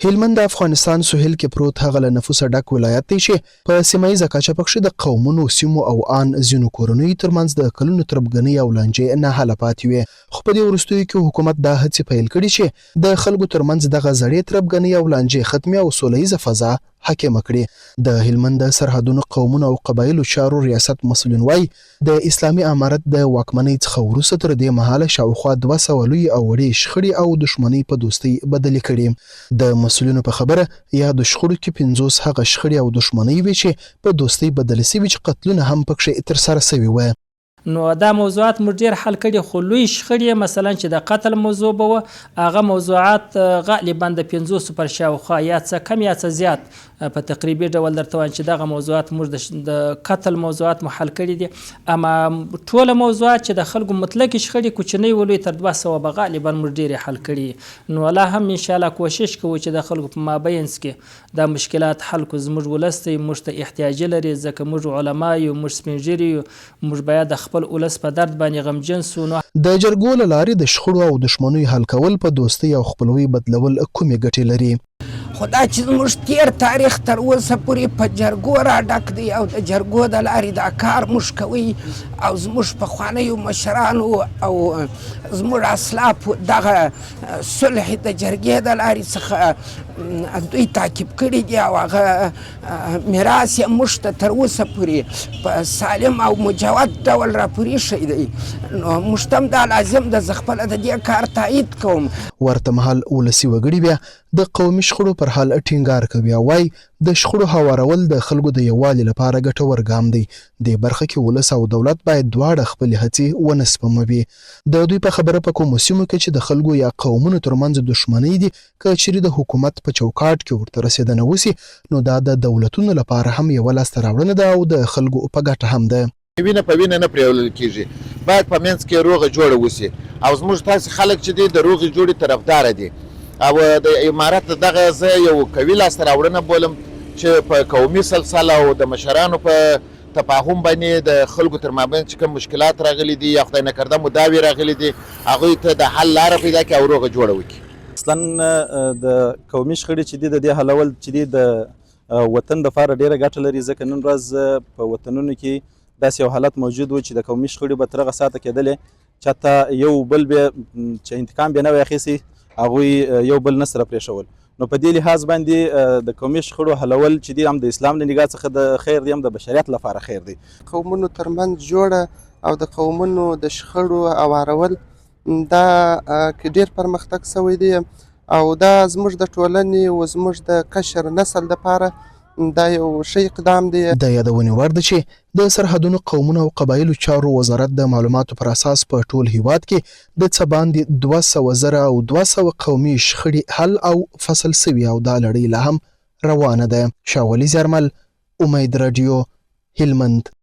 هلمند د افغانستان سهیل کې پروت هغه له نفوسه ډک ولایت دی چې په سیمه ییزه کچه پکښې د قومونو سیمو او آن ځینو کورنیو ترمنځ د کلونو تربګنۍ او لانجې نه حله پاتې وې. خو په دې وروستیو کې حکومت دا هڅې پیل کړي چې د خلکو ترمنځ دغه زړې تربګنۍ او لانجې ختمې او سوله ییزه فضا حاکمه کړي. د هلمند د سرحدونو قومونو او قبایلو چارو ریاست مسؤلین وایي د اسلامي امارت د واکمنۍ څخه وروسته تر دې مهاله شاوخوا 200 لوی او وړې شخړې او دښمنۍ په دوستۍ بدلې کړي. د مسؤلینو په خبره یا د شخړو کې 50 هغه شخړې او دښمنۍ وې چې په دوستۍ بدلې سوي چې قتلونه هم پکښې ترسره سوي وه. نو دا موضوعات موږ ډېر حل کړي، خو لوی شخړې مثلا چې د قتل موضوع به وه هغه موضوعات غالبا د 50 پر شاوخوا یا څه کم یا څه زیات په تقریبي ډول درته وایم چې دغه موضوعات موږ د قتل موضوعات مو حل کړي دي. اما ټوله موضوعات چې د خلکو مطلقې شخړې کوچنۍ ولوی تر 200 به غالبا موږ ډېرې حل کړي. نو لا هم انشاءالله کوشش کوو چې د خلکو په مابینځ کې دا مشکلات حل کړو. زموږ ولس دی موږ ته احتیاج لري ځکه موږ علما یو، موږ سپین ږیري یو، موږ باید د خپل ولس په درد باندې غمجن سو. نو د جرګو له لارې د شخړو او دښمنیو حل کول په دوستۍ او خپلوۍ بدلول کومې ګټې لري؟ خدا چې زموږ تیر تاریخ تر اوسه پورې په جرګو را ډک دی او د جرګو د لارې دا کار موږ کوي او زموږ پخوانیو مشرانو او زموږ اسلاف دغه صلح د جرګې د لارې څخه دوی تعقیب کړي دي او هغه میراث یې موږ ته تر اوسه پورې په سالم او مجود ډول راپورې شوی دی. نو موږ ته هم دا لازم ده، زه خپله د دې کار تایید کوم. ورته مهال ولسي وګړي بیا د قومي شخړو پر حال ټینګار کوي او وایي د شخړو هوارول د خلکو د یووالي لپاره ګټور ګام دی. دې برخه کې ولس او دولت باید دواړه خپلې هڅې ونه سپموي. د دوی په خبره په کومو سیمو کې چې د خلکو یا قومونو ترمنځ دښمنۍ دي که چیرې د حکومت په چوکاټ کې ورته رسېدنه وسي نو دا د دولتونو لپاره هم یوه لاسته راوړنه ده او د خلکو په ګټه هم ده. وینه په وینه نه پرېولل کېږي، باید په منځ کې روغه جوړه وسي او زموږ تاسې خلک چې دي د روغې جوړې طرفداره دي او د امارت دغه زه یو قوي لاسته راوړنه بولم چې په قومي سلسله او د مشرانو په تفاهم باندې د خلکو تر مابین چې کوم مشکلات راغلي دي یا خدای نکرده مداوي راغلي دي هغوی ته د حل لاره پیدا کړي او روغه جوړه وکړي. اصلا د قومي شخړې چې دي د دې حلول چې دي د وطن دپاره ډېره ګټه لري ځکه نن ورځ په وطنونو کې داسې یو حالت موجود و چې د قومي شخړې به تر هغه ساعته کېدلې چاته یو بل به چې انتقام بیا نه وی اخیستی هغوی یو بل نه سره پرېښول. نو په دې لحاظ باندې د قومي شخړو حلول چې دي هم د اسلام له نګاه څخه د خیر دی هم د بشریت لپاره خیر دی. قومونو ترمنځ جوړه او د قومونو د شخړو اوارول دا ډېر پرمختګ سوی دی او دا زموږ د ټولنې او زموږ د کشر نسل دپاره دا یو ښه اقدام دی. د یادونې وړ ده چې د سرحدونو قومونو او قبایلو چارو وزارت د معلوماتو پر اساس په ټول هیواد کې د څه باندې 200,000 او 200 قومي شخړې حل او فصل سوي او دا لړۍ لا هم روانه ده. شاولي زرمل، امید رادیو، هلمند.